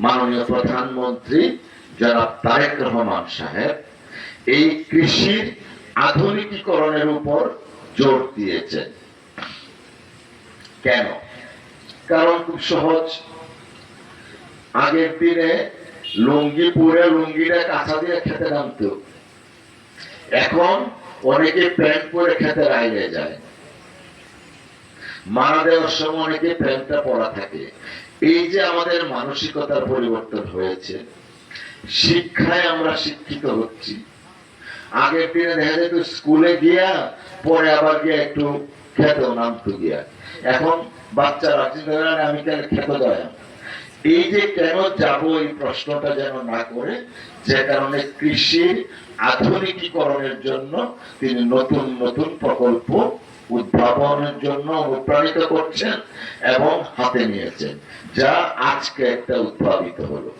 মাননীয় প্রধানমন্ত্রী জনাব তারেক রহমান সাহেব এই কৃষির আধুনিকীকরণের উপর জোর দিয়েছেন। কেন? কারণ খুব সহজ। আগের দিনে লুঙ্গি পরে লুঙ্গিটা কাঁচা দিয়ে খেতে নামতো, এখন অনেকে প্যান্ট পরে খেতে বাইরে যায়। মারা দেওয়ার সময় অনেকে প্যান্টটা পরা থাকে। এই যে আমাদের মানসিকতার পরিবর্তন হয়েছে, শিক্ষায় আমরা শিক্ষিত হচ্ছি। আগের দিনে দেখা যেত স্কুলে গিয়া পরে আবার গিয়ে একটু খেতেও নামতো গিয়া, এখন বাচ্চারা চিন্তা করে আমি কেন খেতে যাই। এই যে কেন যাব এই প্রশ্নটা যেন না করে, যে কারণে কৃষির আধুনিকীকরণের জন্য তিনি নতুন নতুন প্রকল্প উদ্ভাবনের জন্য অনুপ্রাণিত করছেন এবং হাতে নিয়েছেন, যা আজকে একটা উদ্ভাবিত হলো।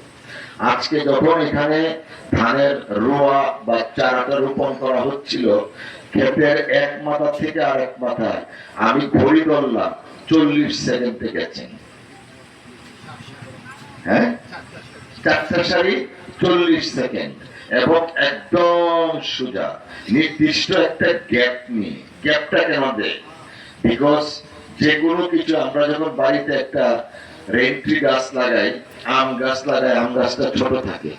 আজকে যখন এখানে ধানের রোয়া বা চারাটা রোপণ করা হচ্ছিল, ক্ষেতের এক মাথা থেকে আরেক মাথায় আমি ঘড়ি ধরলাম 40 সেকেন্ডে গেছেন। হ্যাঁ, 4টা সারি 40 সেকেন্ড এবং একদম সোজা নির্দিষ্ট একটা গ্যাপ নিয়ে। গ্যাপটা কেন দেয়? বিকজ যে কোনো কিছু আমরা যখন বাড়িতে একটা রেন্ট্রি গাছ লাগাই, আম গাছ লাগাই, আম গাছটা ছোট থাকে,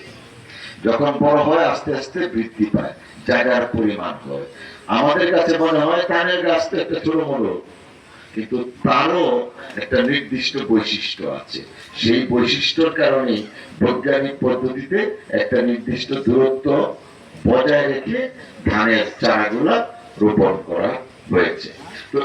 যখন বড় হয় আস্তে আস্তে বৃদ্ধি পায়, জায়গার পরিমাণ হয়। আমাদের কাছে মনে হয় ধানের গাছ তো একটা ছোট বড়, কিন্তু তারও একটা নির্দিষ্ট বৈশিষ্ট্য আছে। সেই বৈশিষ্ট্যর কারণে বৈজ্ঞানিক পদ্ধতিতে একটা নির্দিষ্ট দূরত্ব বজায় রেখে ধানের চারাগুলা রোপণ করা হয়েছে। তো